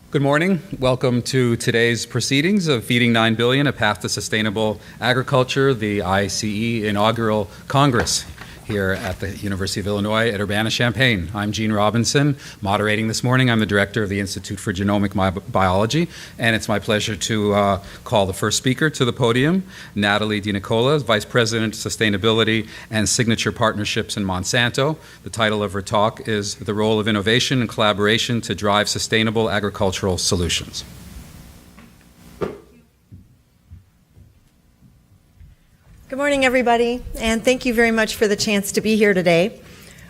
Good morning. Welcome to today's proceedings of Feeding 9 Billion, A Path to Sustainable Agriculture, the iSEE inaugural Congress here at the University of Illinois at Urbana-Champaign. I'm Gene Robinson, moderating this morning. I'm the director of the Institute for Genomic Biology, and it's my pleasure to call the first speaker to the podium, Natalie DiNicola, Vice President of Sustainability and Signature Partnerships in Monsanto. The title of her talk is The Role of Innovation and Collaboration to Drive Sustainable Agricultural Solutions. Good morning, everybody, and thank you very much for the chance to be here today.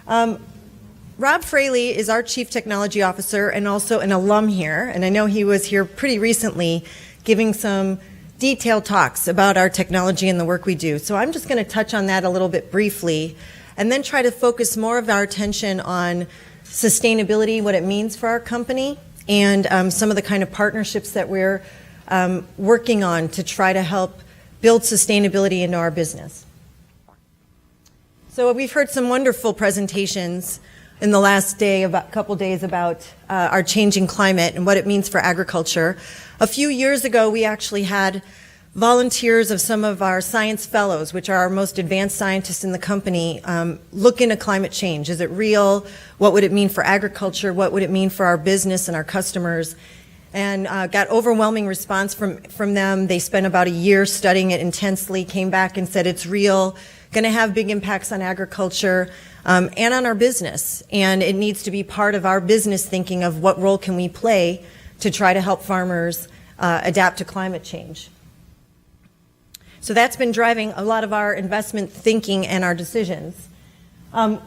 Rob Fraley is our Chief Technology Officer and also an alum here, and I know he was here pretty recently giving some detailed talks about our technology and the work we do. So I'm just going to touch on that a little bit briefly and then try to focus more of our attention on sustainability, what it means for our company, and some of the kind of partnerships that we're working on to try to help build sustainability into our business. So we've heard some wonderful presentations in the last couple days about our changing climate and what it means for agriculture. A few years ago, we actually had volunteers of some of our science fellows, which are our most advanced scientists in the company, look into climate change. Is it real? What would it mean for agriculture? What would it mean for our business and our customers? And got overwhelming response from them. They spent about a year studying it intensely, came back and said it's real, going to have big impacts on agriculture and on our business. And it needs to be part of our business thinking of what role can we play to try to help farmers adapt to climate change. So that's been driving a lot of our investment thinking and our decisions.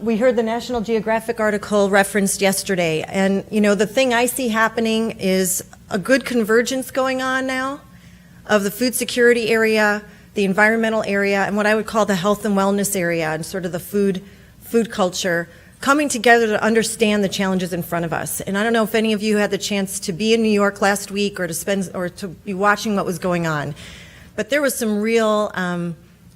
We heard the National Geographic article referenced yesterday, and the thing I see happening is a good convergence going on now of the food security area, the environmental area, and what I would call the health and wellness area, and sort of the food culture coming together to understand the challenges in front of us. And I don't know if any of you had the chance to be in New York last week or to be watching what was going on, but there was some real,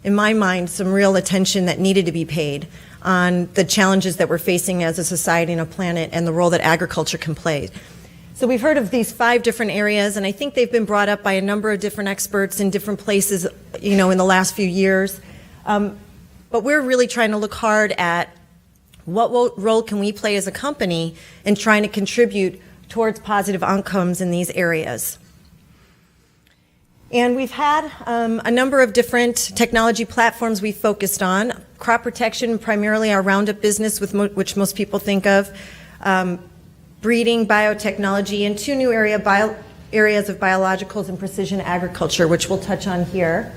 in my mind, some real attention that needed to be paid on the challenges that we're facing as a society and a planet and the role that agriculture can play. So we've heard of these 5 different areas, and I think they've been brought up by a number of different experts in different places, in the last few years. But we're really trying to look hard at what role can we play as a company in trying to contribute towards positive outcomes in these areas. And we've had a number of different technology platforms we've focused on. Crop protection, primarily our Roundup business, which most people think of. Breeding, biotechnology, and 2 new areas of biologicals and precision agriculture, which we'll touch on here.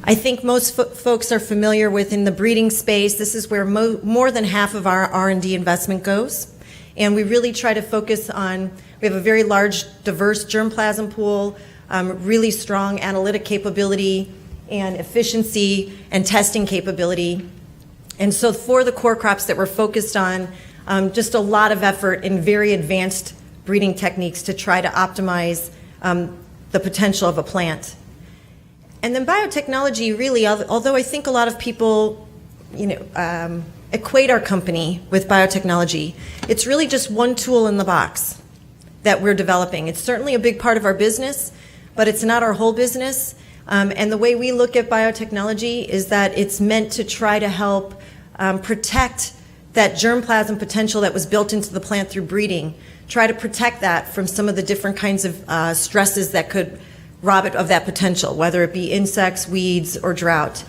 I think most folks are familiar with in the breeding space. This is where more than half of our R&D investment goes. And we really try to focus on, we have a very large, diverse germplasm pool, really strong analytic capability and efficiency and testing capability. And so for the core crops that we're focused on, just a lot of effort in very advanced breeding techniques to try to optimize the potential of a plant. And then biotechnology really, although I think a lot of people equate our company with biotechnology, it's really just one tool in the box that we're developing. It's certainly a big part of our business, but it's not our whole business. And the way we look at biotechnology is that it's meant to try to help protect that germplasm potential that was built into the plant through breeding, try to protect that from some of the different kinds of stresses that could rob it of that potential, whether it be insects, weeds, or drought.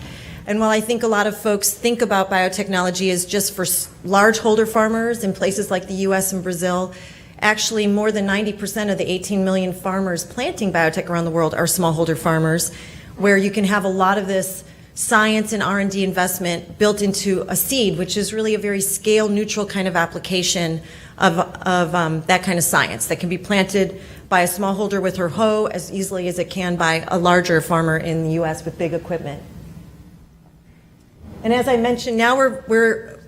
And while I think a lot of folks think about biotechnology as just for large holder farmers in places like the US and Brazil, actually more than 90% of the 18 million farmers planting biotech around the world are smallholder farmers, where you can have a lot of this science and R&D investment built into a seed, which is really a very scale-neutral kind of application of that kind of science that can be planted by a smallholder with her hoe as easily as it can by a larger farmer in the US with big equipment. And as I mentioned, now we're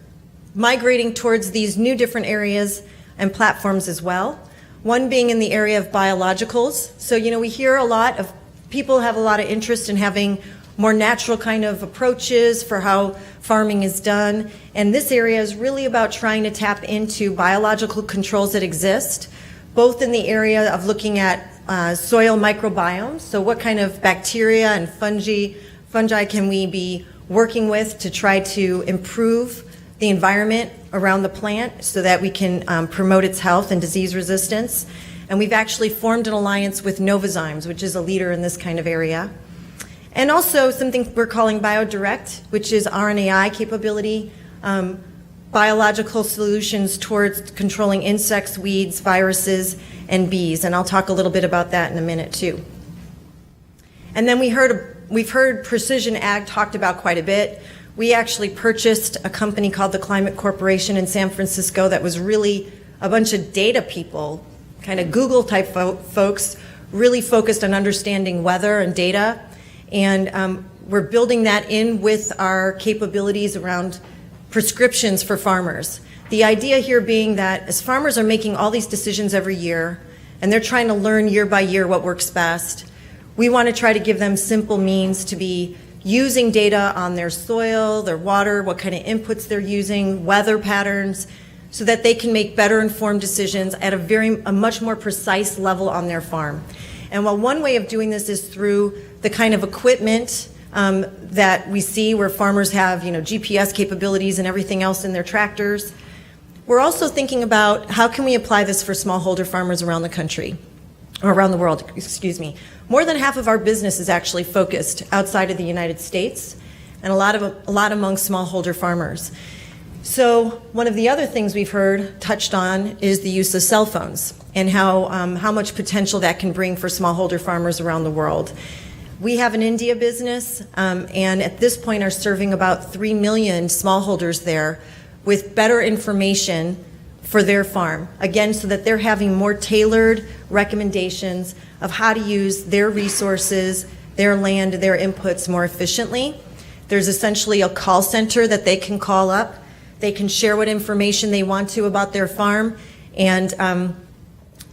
migrating towards these new different areas and platforms as well. One being in the area of biologicals. So, we hear a lot of people have a lot of interest in having more natural kind of approaches for how farming is done. And this area is really about trying to tap into biological controls that exist, both in the area of looking at soil microbiomes, so what kind of bacteria and fungi can we be working with to try to improve the environment around the plant so that we can promote its health and disease resistance. And we've actually formed an alliance with Novozymes, which is a leader in this kind of area. And also something we're calling Biodirect, which is RNAi capability, biological solutions towards controlling insects, weeds, viruses, and bees. And I'll talk a little bit about that in a minute too. And then we've heard precision ag talked about quite a bit. We actually purchased a company called the Climate Corporation in San Francisco that was really a bunch of data people, kind of Google type folks, really focused on understanding weather and data. And we're building that in with our capabilities around prescriptions for farmers. The idea here being that as farmers are making all these decisions every year, and they're trying to learn year by year what works best, we want to try to give them simple means to be using data on their soil, their water, what kind of inputs they're using, weather patterns, so that they can make better informed decisions at a much more precise level on their farm. And while one way of doing this is through the kind of equipment that we see where farmers have, GPS capabilities and everything else in their tractors, we're also thinking about how can we apply this for smallholder farmers around the country, or around the world, excuse me. More than half of our business is actually focused outside of the United States, and a lot among smallholder farmers. So one of the other things we've heard touched on is the use of cell phones and how much potential that can bring for smallholder farmers around the world. We have an India business, and at this point are serving about 3 million smallholders there with better information for their farm, again, so that they're having more tailored recommendations of how to use their resources, their land, their inputs more efficiently. There's essentially a call center that they can call up. They can share what information they want to about their farm, and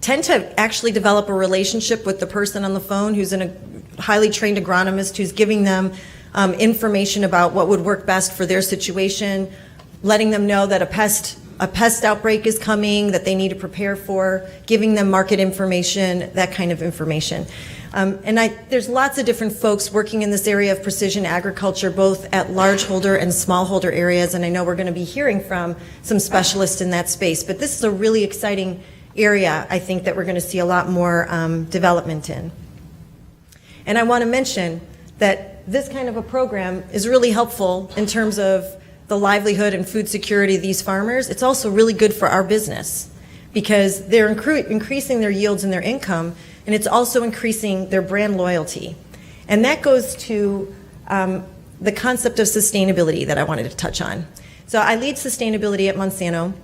tend to actually develop a relationship with the person on the phone who's a highly trained agronomist who's giving them information about what would work best for their situation, letting them know that a pest outbreak is coming that they need to prepare for, giving them market information, that kind of information. There's lots of different folks working in this area of precision agriculture, both at largeholder and smallholder areas, and I know we're going to be hearing from some specialists in that space. But this is a really exciting area, I think, that we're going to see a lot more development in. And I want to mention that this kind of a program is really helpful in terms of the livelihood and food security of these farmers. It's also really good for our business because they're increasing their yields and their income, and it's also increasing their brand loyalty. And that goes to the concept of sustainability that I wanted to touch on. So I lead sustainability at Monstano.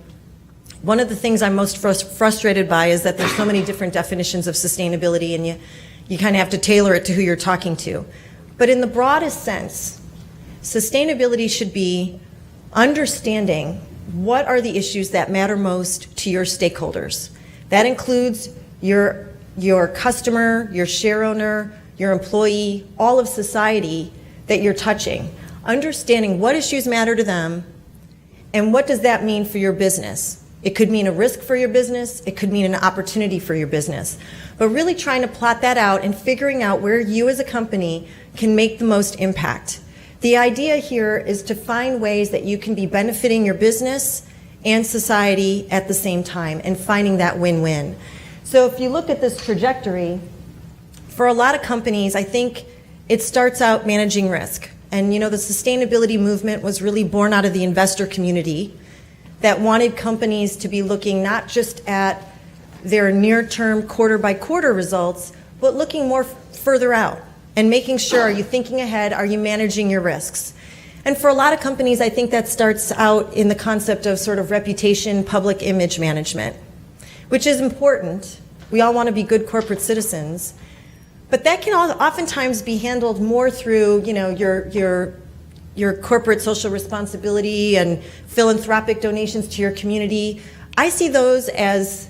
One of the things I'm most frustrated by is that there's so many different definitions of sustainability, and you kind of have to tailor it to who you're talking to. But in the broadest sense, sustainability should be understanding what are the issues that matter most to your stakeholders. That includes your customer, your share owner, your employee, all of society that you're touching. Understanding what issues matter to them and what does that mean for your business. It could mean a risk for your business, it could mean an opportunity for your business. But really trying to plot that out and figuring out where you as a company can make the most impact. The idea here is to find ways that you can be benefiting your business and society at the same time and finding that win-win. So if you look at this trajectory, for a lot of companies, I think it starts out managing risk. And the sustainability movement was really born out of the investor community that wanted companies to be looking not just at their near-term quarter-by-quarter results, but looking more further out and making sure, are you thinking ahead, are you managing your risks? And for a lot of companies, I think that starts out in the concept of sort of reputation, public image management, which is important. We all want to be good corporate citizens. But that can oftentimes be handled more through, your corporate social responsibility and philanthropic donations to your community. I see those as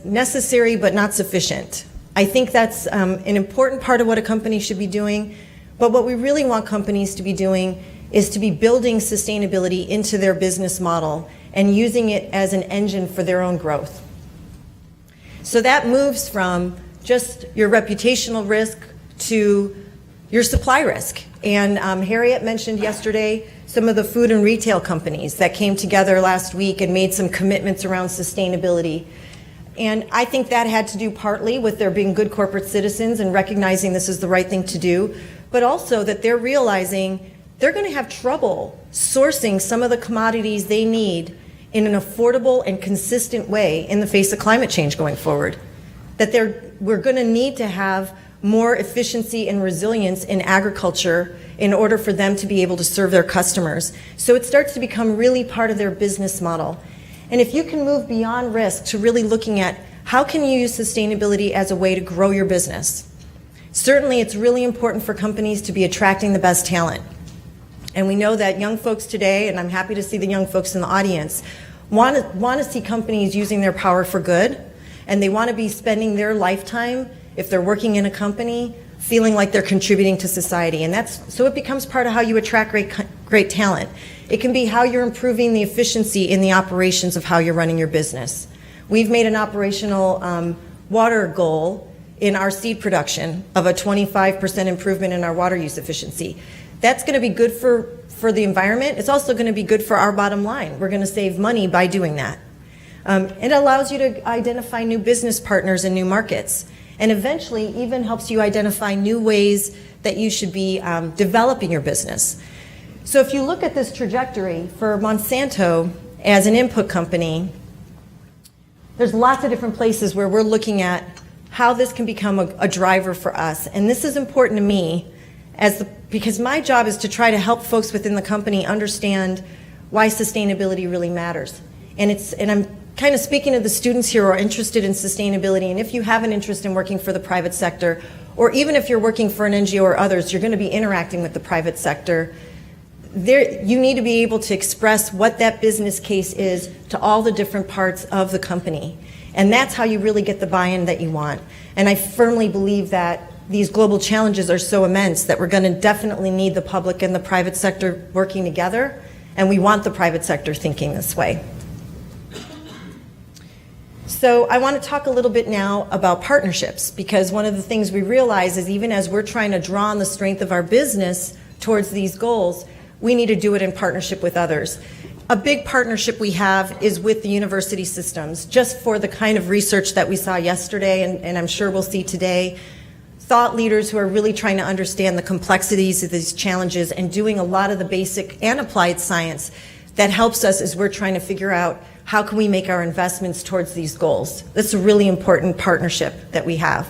necessary but not sufficient. I think that's an important part of what a company should be doing, but what we really want companies to be doing is to be building sustainability into their business model and using it as an engine for their own growth. So that moves from just your reputational risk to your supply risk. And Harriet mentioned yesterday some of the food and retail companies that came together last week and made some commitments around sustainability. And I think that had to do partly with their being good corporate citizens and recognizing this is the right thing to do, but also that they're realizing they're going to have trouble sourcing some of the commodities they need in an affordable and consistent way in the face of climate change going forward. That we're going to need to have more efficiency and resilience in agriculture in order for them to be able to serve their customers. So it starts to become really part of their business model. And if you can move beyond risk to really looking at how can you use sustainability as a way to grow your business. Certainly it's really important for companies to be attracting the best talent. And we know that young folks today, and I'm happy to see the young folks in the audience, want to see companies using their power for good, and they want to be spending their lifetime, if they're working in a company, feeling like they're contributing to society. And so it becomes part of how you attract great talent. It can be how you're improving the efficiency in the operations of how you're running your business. We've made an operational water goal in our seed production of a 25% improvement in our water use efficiency. That's going to be good for the environment. It's also going to be good for our bottom line. We're going to save money by doing that. It allows you to identify new business partners in new markets, and eventually even helps you identify new ways that you should be developing your business. So if you look at this trajectory for Monsanto as an input company, there's lots of different places where we're looking at how this can become a driver for us. And this is important to me because my job is to try to help folks within the company understand why sustainability really matters. And I'm kind of speaking to the students here who are interested in sustainability, and if you have an interest in working for the private sector, or even if you're working for an NGO or others, you're going to be interacting with the private sector. You need to be able to express what that business case is to all the different parts of the company. And that's how you really get the buy-in that you want. And I firmly believe that these global challenges are so immense that we're going to definitely need the public and the private sector working together, and we want the private sector thinking this way. So I want to talk a little bit now about partnerships, because one of the things we realize is even as we're trying to draw on the strength of our business towards these goals, we need to do it in partnership with others. A big partnership we have is with the university systems, just for the kind of research that we saw yesterday, and I'm sure we'll see today. Thought leaders who are really trying to understand the complexities of these challenges and doing a lot of the basic and applied science that helps us as we're trying to figure out how can we make our investments towards these goals. That's a really important partnership that we have.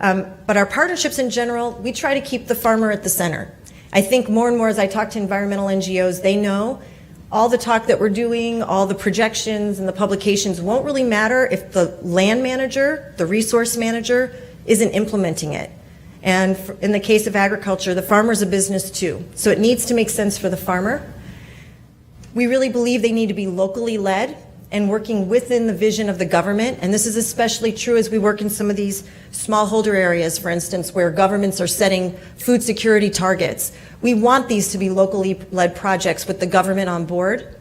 But our partnerships in general, we try to keep the farmer at the center. I think more and more as I talk to environmental NGOs, they know all the talk that we're doing, all the projections and the publications won't really matter if the land manager, the resource manager, isn't implementing it. And in the case of agriculture, the farmer's a business too. So it needs to make sense for the farmer. We really believe they need to be locally led and working within the vision of the government. And this is especially true as we work in some of these smallholder areas, for instance, where governments are setting food security targets. We want these to be locally led projects with the government on board.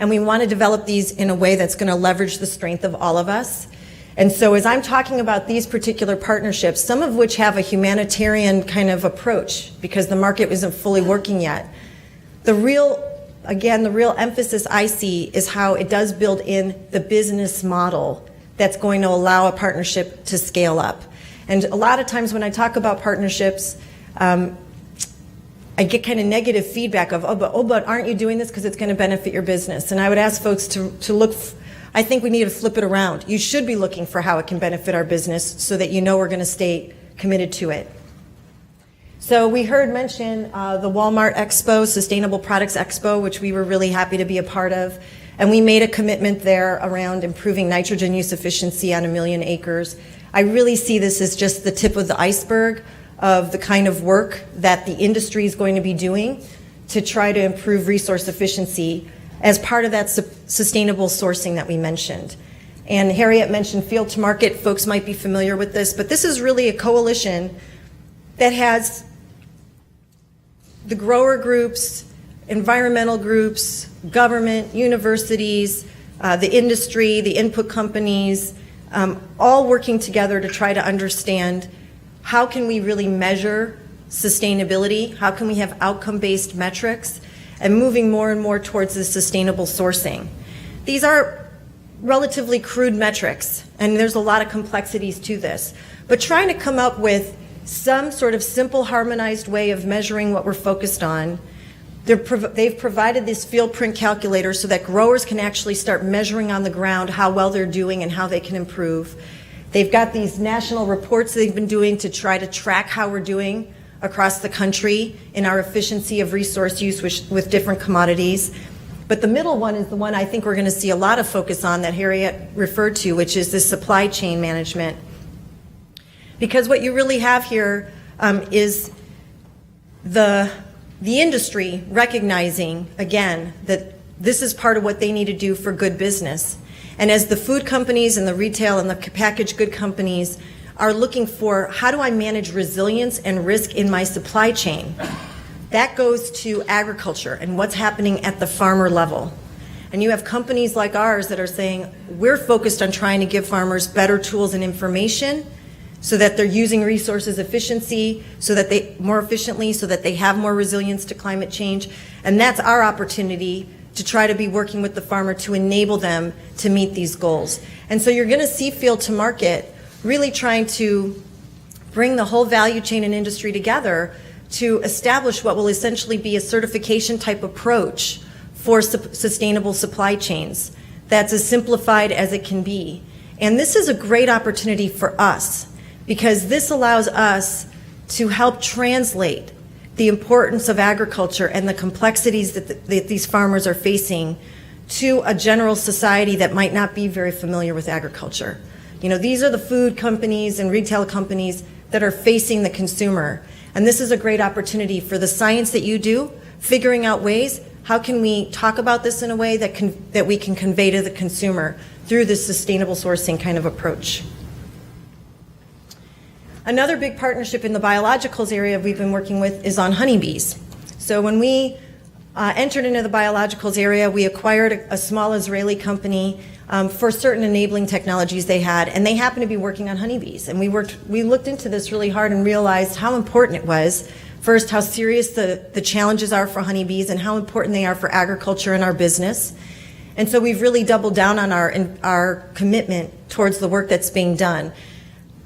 And we want to develop these in a way that's going to leverage the strength of all of us. And so as I'm talking about these particular partnerships, some of which have a humanitarian kind of approach because the market isn't fully working yet, the real emphasis I see is how it does build in the business model that's going to allow a partnership to scale up. And a lot of times when I talk about partnerships, I get kind of negative feedback of, but aren't you doing this because it's going to benefit your business? And I would ask folks to look, I think we need to flip it around. You should be looking for how it can benefit our business so that you know we're going to stay committed to it. So we heard mention the Walmart Expo, Sustainable Products Expo, which we were really happy to be a part of. And we made a commitment there around improving nitrogen use efficiency on 1 million acres. I really see this as just the tip of the iceberg of the kind of work that the industry is going to be doing to try to improve resource efficiency as part of that sustainable sourcing that we mentioned. And Harriet mentioned field to market. Folks might be familiar with this, but this is really a coalition that has the grower groups, environmental groups, government, universities, the industry, the input companies, all working together to try to understand how can we really measure sustainability, how can we have outcome-based metrics, and moving more and more towards this sustainable sourcing. These are relatively crude metrics, and there's a lot of complexities to this, but trying to come up with some sort of simple, harmonized way of measuring what we're focused on. They've provided this field print calculator so that growers can actually start measuring on the ground how well they're doing and how they can improve. They've got these national reports they've been doing to try to track how we're doing across the country in our efficiency of resource use with different commodities. But the middle one is the one I think we're going to see a lot of focus on that Harriet referred to, which is this supply chain management. Because what you really have here is the industry recognizing, again, that this is part of what they need to do for good business. And as the food companies and the retail and the packaged good companies are looking for, how do I manage resilience and risk in my supply chain? That goes to agriculture and what's happening at the farmer level. And you have companies like ours that are saying, we're focused on trying to give farmers better tools and information so that they're using resources more efficiently, so that they have more resilience to climate change. And that's our opportunity to try to be working with the farmer to enable them to meet these goals. And so you're going to see Field to Market really trying to bring the whole value chain and industry together to establish what will essentially be a certification type approach for sustainable supply chains that's as simplified as it can be. And this is a great opportunity for us because this allows us to help translate the importance of agriculture and the complexities that these farmers are facing to a general society that might not be very familiar with agriculture. You know, these are the food companies and retail companies that are facing the consumer. And this is a great opportunity for the science that you do, figuring out ways, how can we talk about this in a way that we can convey to the consumer through this sustainable sourcing kind of approach. Another big partnership in the biologicals area we've been working with is on honeybees. So when we entered into the biologicals area, we acquired a small Israeli company for certain enabling technologies they had, and they happened to be working on honeybees. And we looked into this really hard and realized how important it was. First, how serious the challenges are for honeybees and how important they are for agriculture and our business. And so we've really doubled down on our commitment towards the work that's being done.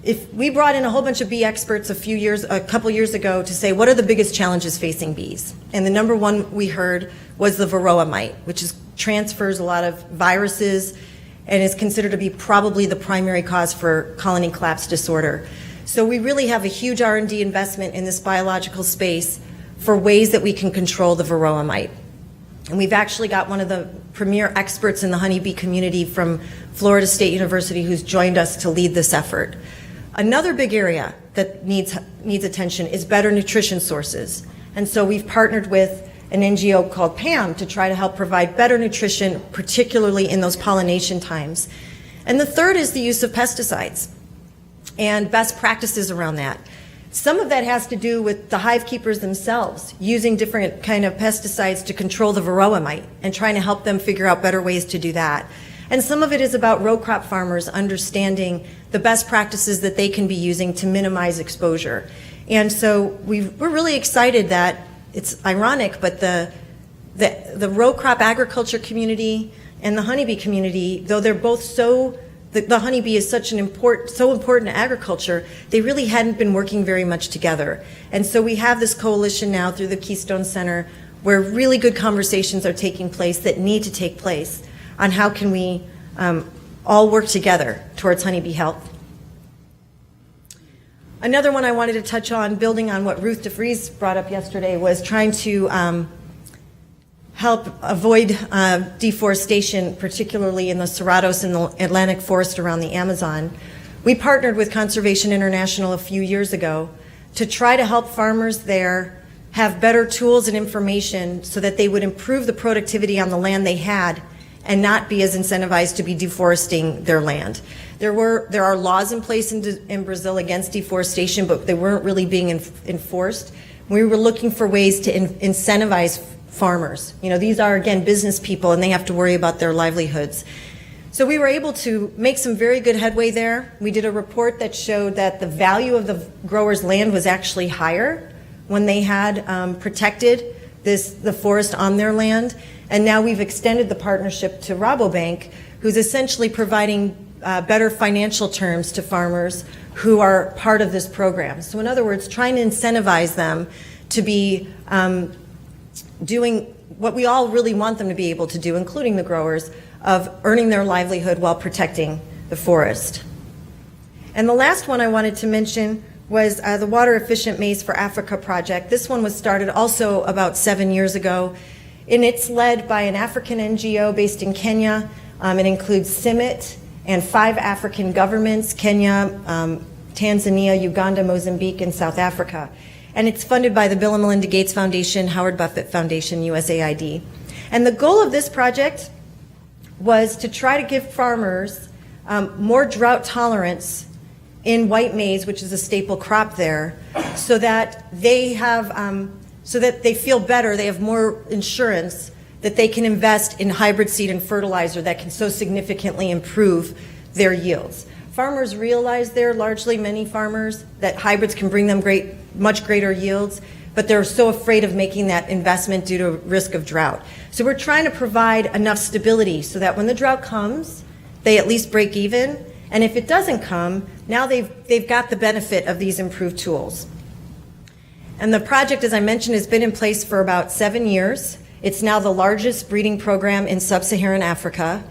If we brought in a whole bunch of bee experts a couple years ago to say, what are the biggest challenges facing bees? And the number one we heard was the varroa mite, which transfers a lot of viruses and is considered to be probably the primary cause for colony collapse disorder. So we really have a huge R&D investment in this biological space for ways that we can control the varroa mite. And we've actually got one of the premier experts in the honeybee community from Florida State University who's joined us to lead this effort. Another big area that needs attention is better nutrition sources. And so we've partnered with an NGO called PAM to try to help provide better nutrition, particularly in those pollination times. And the third is the use of pesticides and best practices around that. Some of that has to do with the hive keepers themselves using different kind of pesticides to control the varroa mite and trying to help them figure out better ways to do that. And some of it is about row crop farmers understanding the best practices that they can be using to minimize exposure. And so we're really excited that it's ironic, but the row crop agriculture community and the honeybee community, though they're both the honeybee is so important to agriculture, they really hadn't been working very much together. And so we have this coalition now through the Keystone Center where really good conversations are taking place that need to take place on how can we all work together towards honeybee health. Another one I wanted to touch on, building on what Ruth DeVries brought up yesterday, was trying to help avoid deforestation, particularly in the Cerrados and the Atlantic forest around the Amazon. We partnered with Conservation International a few years ago to try to help farmers there have better tools and information so that they would improve the productivity on the land they had and not be as incentivized to be deforesting their land. There are laws in place in Brazil against deforestation, but they weren't really being enforced. We were looking for ways to incentivize farmers. You know, these are, again, business people, and they have to worry about their livelihoods. So we were able to make some very good headway there. We did a report that showed that the value of the growers' land was actually higher when they had protected the forest on their land. And now we've extended the partnership to Rabobank, who's essentially providing better financial terms to farmers who are part of this program. So in other words, trying to incentivize them to be doing what we all really want them to be able to do, including the growers, of earning their livelihood while protecting the forest. And the last one I wanted to mention was the Water Efficient Maize for Africa project. This one was started also about 7 years ago, and it's led by an African NGO based in Kenya. It includes CIMMYT and 5 African governments: Kenya, Tanzania, Uganda, Mozambique, and South Africa. And it's funded by the Bill and Melinda Gates Foundation, Howard Buffett Foundation, USAID. And the goal of this project was to try to give farmers more drought tolerance in white maize, which is a staple crop there, so that they have, so that they feel better, they have more insurance that they can invest in hybrid seed and fertilizer that can so significantly improve their yields. Farmers realize there, largely many farmers, that hybrids can bring them much greater yields, but they're so afraid of making that investment due to risk of drought. So we're trying to provide enough stability so that when the drought comes, they at least break even. And if it doesn't come, now they've got the benefit of these improved tools. And the project, as I mentioned, has been in place for about 7 years. It's now the largest breeding program in sub-Saharan Africa.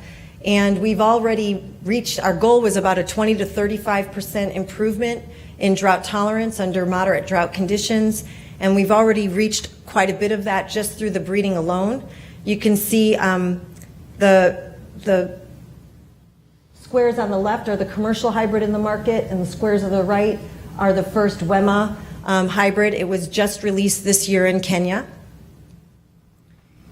And we've already reached, our goal was about a 20 to 35% improvement in drought tolerance under moderate drought conditions. And we've already reached quite a bit of that just through the breeding alone. You can see the squares on the left are the commercial hybrid in the market, and the squares on the right are the first Wema hybrid. It was just released this year in Kenya.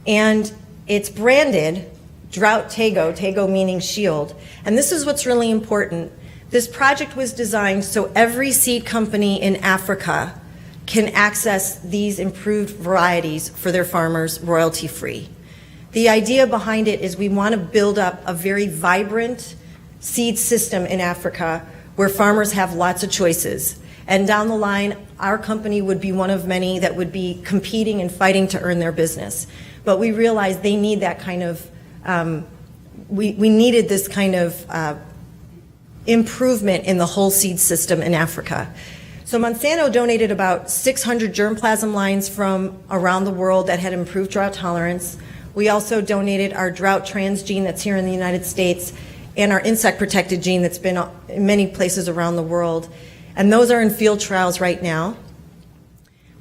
And it's branded Drought Tango, Tango meaning shield. And this is what's really important. This project was designed so every seed company in Africa can access these improved varieties for their farmers royalty-free. The idea behind it is we want to build up a very vibrant seed system in Africa where farmers have lots of choices. And down the line, our company would be one of many that would be competing and fighting to earn their business. But we realized they need that kind of, we needed this kind of improvement in the whole seed system in Africa. So Monstano donated about 600 germplasm lines from around the world that had improved drought tolerance. We also donated our drought transgene that's here in the United States and our insect protected gene that's been in many places around the world. And those are in field trials right now.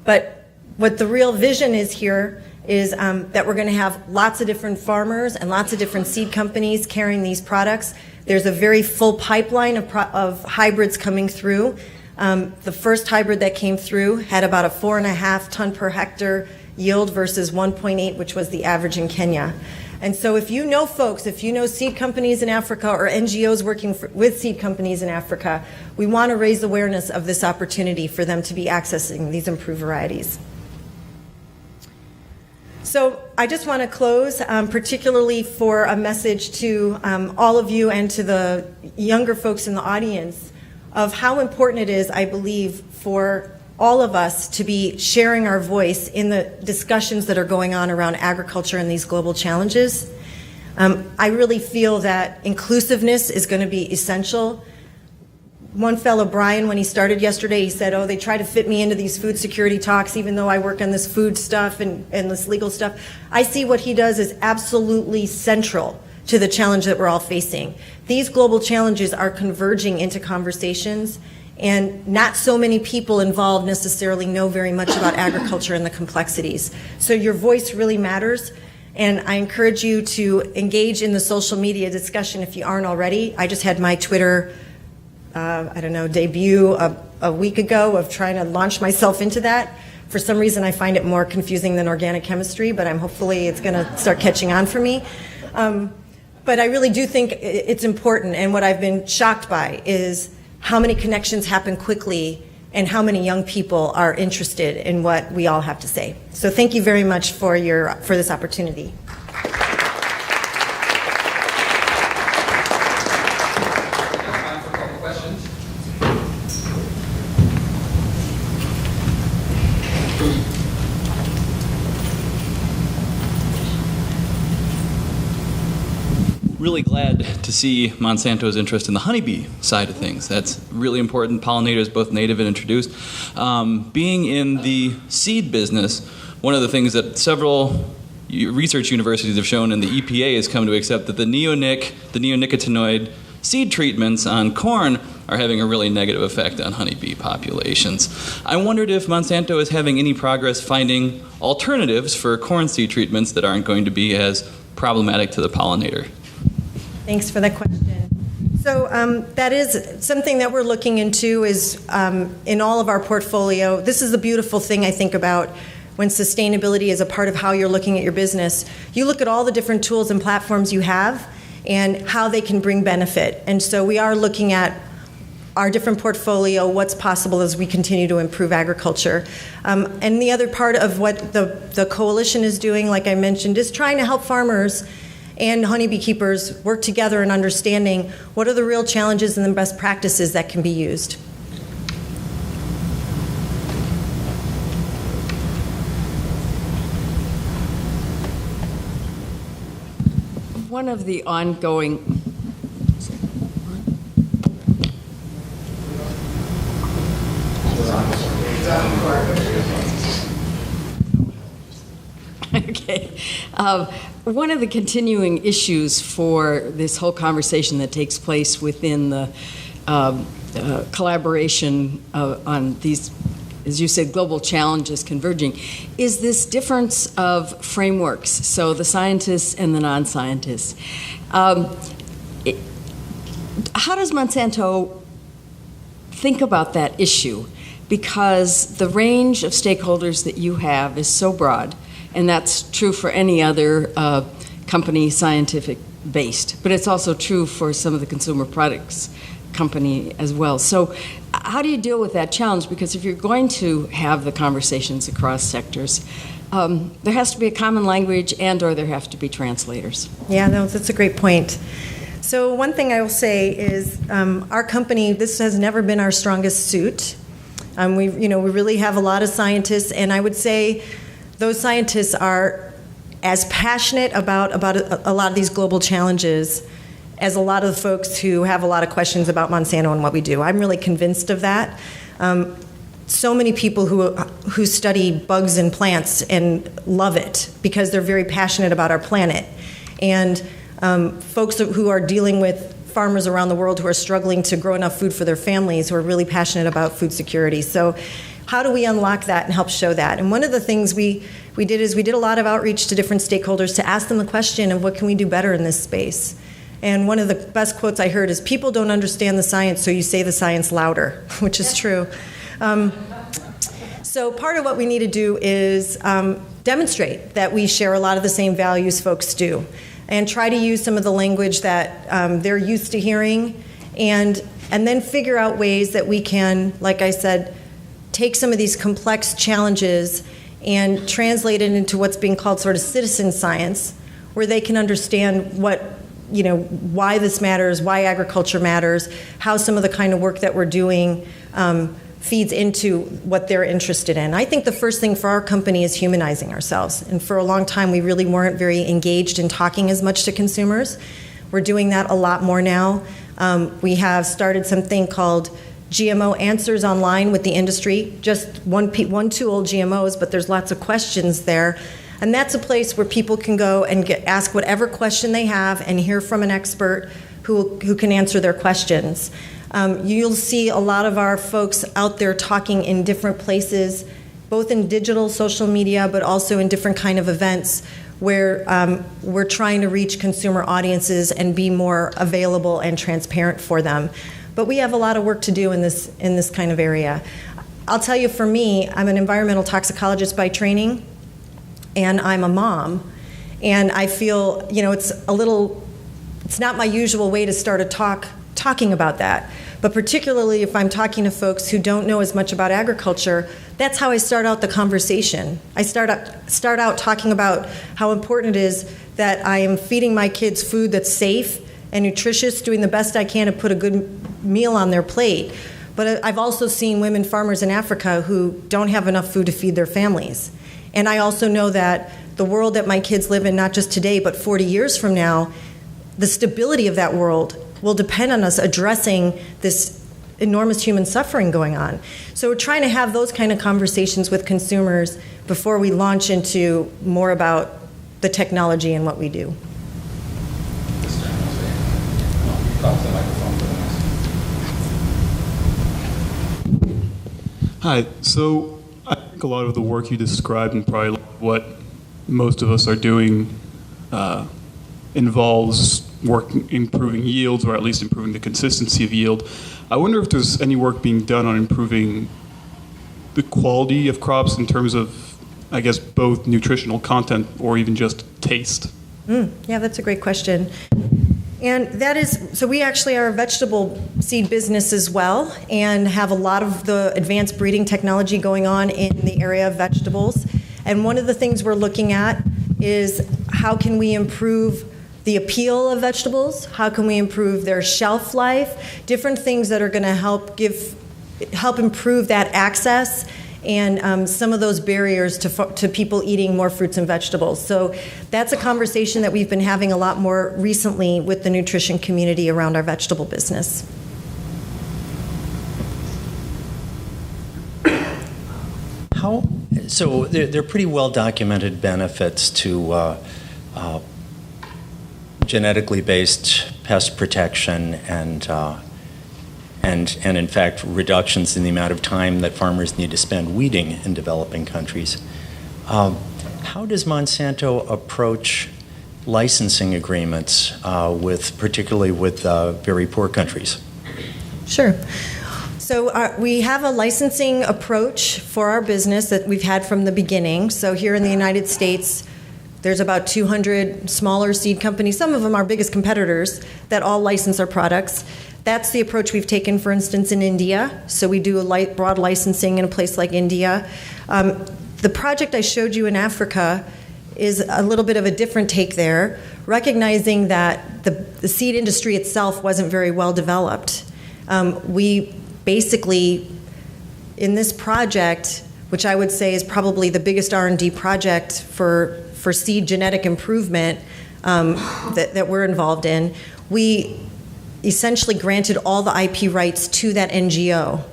But what the real vision is here is that we're going to have lots of different farmers and lots of different seed companies carrying these products. There's a very full pipeline of hybrids coming through. The first hybrid that came through had about a 4.5 ton per hectare yield versus 1.8, which was the average in Kenya. And so if you know folks, if you know seed companies in Africa or NGOs working with seed companies in Africa, we want to raise awareness of this opportunity for them to be accessing these improved varieties. So I just want to close, particularly for a message to all of you and to the younger folks in the audience of how important it is, I believe, for all of us to be sharing our voice in the discussions that are going on around agriculture and these global challenges. I really feel that inclusiveness is going to be essential. One fellow, Brian, when he started yesterday, he said, oh, they try to fit me into these food security talks even though I work on this food stuff and this legal stuff. I see what he does as absolutely central to the challenge that we're all facing. These global challenges are converging into conversations, and not so many people involved necessarily know very much about agriculture and the complexities. So your voice really matters, and I encourage you to engage in the social media discussion if you aren't already. I just had my Twitter debut a week ago of trying to launch myself into that. For some reason, I find it more confusing than organic chemistry, but hopefully it's going to start catching on for me. But I really do think it's important, and what I've been shocked by is how many connections happen quickly and how many young people are interested in what we all have to say. So thank you very much for this opportunity. really glad to see Monsanto's interest in the honeybee side of things. That's really important. Pollinators, both native and introduced. Being in the seed business, one of the things that several research universities have shown, and the EPA has come to accept, that the neonicotinoid seed treatments on corn are having a really negative effect on honeybee populations. I wondered if Monsanto is having any progress finding alternatives for corn seed treatments that aren't going to be as problematic to the pollinator. Thanks for that question. So that is something that we're looking into is in all of our portfolio. This is the beautiful thing I think about when sustainability is a part of how you're looking at your business. You look at all the different tools and platforms you have and how they can bring benefit. And so we are looking at our different portfolio, what's possible as we continue to improve agriculture. And the other part of what the coalition is doing, like I mentioned, is trying to help farmers and honeybee keepers work together in understanding what are the real challenges and the best practices that can be used. One of the ongoing Okay. One of the continuing issues for this whole conversation that takes place within the collaboration on these, as you said, global challenges converging, is this difference of frameworks, so the scientists and the non-scientists. How does Monsanto think about that issue? Because the range of stakeholders that you have is so broad, and that's true for any other company, scientific-based, but it's also true for some of the consumer products company as well. So how do you deal with that challenge? Because if you're going to have the conversations across sectors, there has to be a common language or there have to be translators. Yeah, no, that's a great point. So one thing I will say is our company, this has never been our strongest suit. We really have a lot of scientists, and I would say those scientists are as passionate about a lot of these global challenges as a lot of the folks who have a lot of questions about Monsanto and what we do. I'm really convinced of that. So many people who study bugs and plants and love it because they're very passionate about our planet. And folks who are dealing with farmers around the world who are struggling to grow enough food for their families, who are really passionate about food security. So how do we unlock that and help show that? And one of the things we did is we did a lot of outreach to different stakeholders to ask them the question of what can we do better in this space. And one of the best quotes I heard is, people don't understand the science, so you say the science louder, which is true. So part of what we need to do is demonstrate that we share a lot of the same values folks do, and try to use some of the language that they're used to hearing, and then figure out ways that we can, like I said, take some of these complex challenges and translate it into what's being called sort of citizen science, where they can understand why this matters, why agriculture matters, how some of the kind of work that we're doing feeds into what they're interested in. I think the first thing for our company is humanizing ourselves. And for a long time, we really weren't very engaged in talking as much to consumers. We're doing that a lot more now. We have started something called GMO Answers Online with the industry, just one tool, GMOs, but there's lots of questions there. And that's a place where people can go and ask whatever question they have and hear from an expert who can answer their questions. You'll see a lot of our folks out there talking in different places, both in digital, social media, but also in different kind of events where we're trying to reach consumer audiences and be more available and transparent for them. But we have a lot of work to do in this kind of area. I'll tell you, for me, I'm an environmental toxicologist by training, and I'm a mom, and I feel, it's not my usual way to start a talking about that. But particularly if I'm talking to folks who don't know as much about agriculture, that's how I start out the conversation. I start out talking about how important it is that I am feeding my kids food that's safe and nutritious, doing the best I can to put a good meal on their plate. But I've also seen women farmers in Africa who don't have enough food to feed their families. And I also know that the world that my kids live in, not just today, but 40 years from now, the stability of that world will depend on us addressing this enormous human suffering going on. So we're trying to have those kind of conversations with consumers before we launch into more about the technology and what we do. Hi. So I think a lot of the work you described and probably what most of us are doing involves work improving yields, or at least improving the consistency of yield. I wonder if there's any work being done on improving the quality of crops in terms of, I guess, both nutritional content or even just taste. Yeah, that's a great question. And that is, so we actually are a vegetable seed business as well, and have a lot of the advanced breeding technology going on in the area of vegetables. And one of the things we're looking at is how can we improve the appeal of vegetables? How can we improve their shelf life? Different things that are going to help improve that access and some of those barriers to people eating more fruits and vegetables. So that's a conversation that we've been having a lot more recently with the nutrition community around our vegetable business. So there are pretty well documented benefits to genetically based pest protection and in fact reductions in the amount of time that farmers need to spend weeding in developing countries. How does Monsanto approach licensing agreements particularly with very poor countries? Sure. So we have a licensing approach for our business that we've had from the beginning. So here in the United States, there's about 200 smaller seed companies, some of them our biggest competitors, that all license our products. That's the approach we've taken, for instance, in India. So we do a broad licensing in a place like India. The project I showed you in Africa is a little bit of a different take there, recognizing that the seed industry itself wasn't very well developed. We basically, in this project, which I would say is probably the biggest R&D project for seed genetic improvement that we're involved in, we essentially granted all the IP rights to that NGO.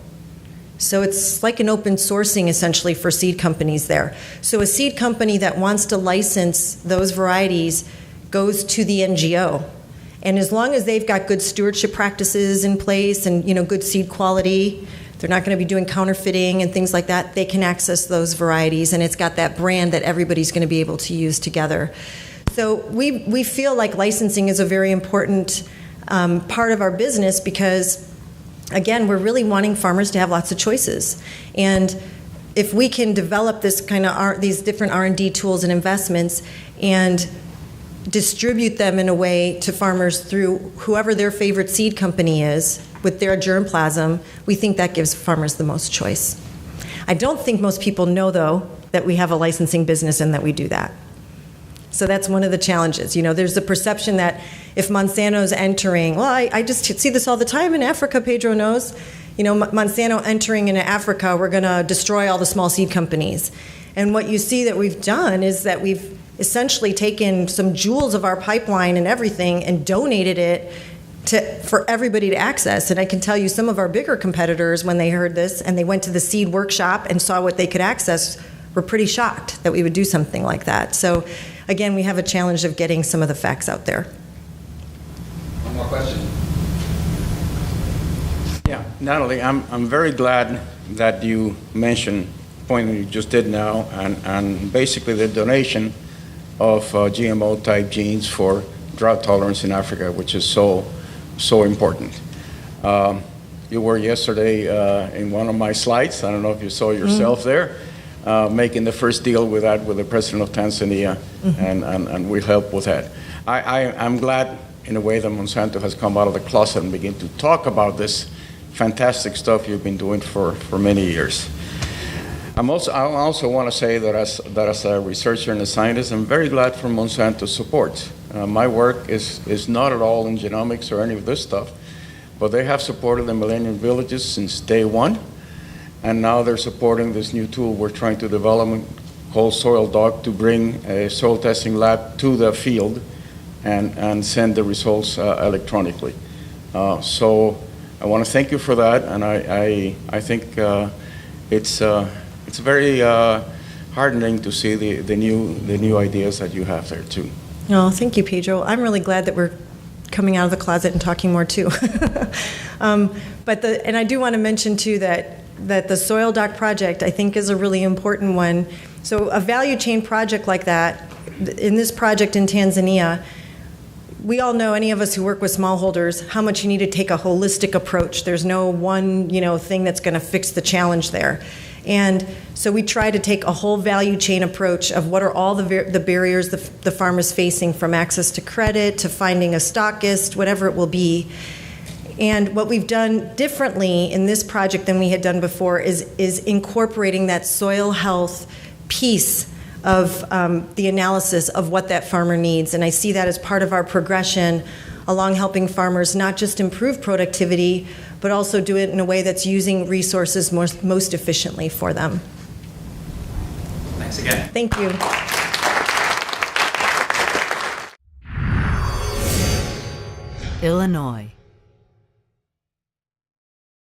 So it's like an open sourcing essentially for seed companies there. So a seed company that wants to license those varieties goes to the NGO. And as long as they've got good stewardship practices in place and good seed quality, they're not going to be doing counterfeiting and things like that, they can access those varieties, and it's got that brand that everybody's going to be able to use together. So we feel like licensing is a very important part of our business because, again, we're really wanting farmers to have lots of choices. And if we can develop this kind of these different R&D tools and investments and distribute them in a way to farmers through whoever their favorite seed company is with their germplasm, we think that gives farmers the most choice. I don't think most people know, though, that we have a licensing business and that we do that. So that's one of the challenges. There's the perception that if Monsanto's entering, well, I just see this all the time in Africa, Pedro knows. Monsanto entering into Africa, we're going to destroy all the small seed companies. And what you see that we've done is that we've essentially taken some jewels of our pipeline and everything and donated it for everybody to access. And I can tell you some of our bigger competitors, when they heard this and they went to the seed workshop and saw what they could access, were pretty shocked that we would do something like that. So again, we have a challenge of getting some of the facts out there. One more question. Yeah, Natalie, I'm very glad that you mentioned the point that you just did now, and basically the donation of GMO-type genes for drought tolerance in Africa, which is so important. You were yesterday in one of my slides. I don't know if you saw yourself there, making the first deal with the president of Tanzania, and we help with that. I'm glad, in a way, that Monsanto has come out of the closet and begin to talk about this fantastic stuff you've been doing for many years. I also want to say that as a researcher and a scientist, I'm very glad for Monsanto's support. My work is not at all in genomics or any of this stuff, but they have supported the Millennium Villages since day one, and now they're supporting this new tool we're trying to develop called Soil Doc to bring a soil testing lab to the field and send the results electronically. So I want to thank you for that, and I think it's very heartening to see the new ideas that you have there too. Oh, thank you, Pedro. I'm really glad that we're coming out of the closet and talking more too. And I do want to mention too that the Soil Dock project I think is a really important one. So a value chain project like that, in this project in Tanzania, we all know, any of us who work with smallholders, how much you need to take a holistic approach. There's no one, thing that's going to fix the challenge there. And so we try to take a whole value chain approach of what are all the barriers the farmer's facing, from access to credit to finding a stockist, whatever it will be. And what we've done differently in this project than we had done before is incorporating that soil health piece of the analysis of what that farmer needs. And I see that as part of our progression along helping farmers not just improve productivity, but also do it in a way that's using resources most efficiently for them. Thanks again. Thank you. Illinois.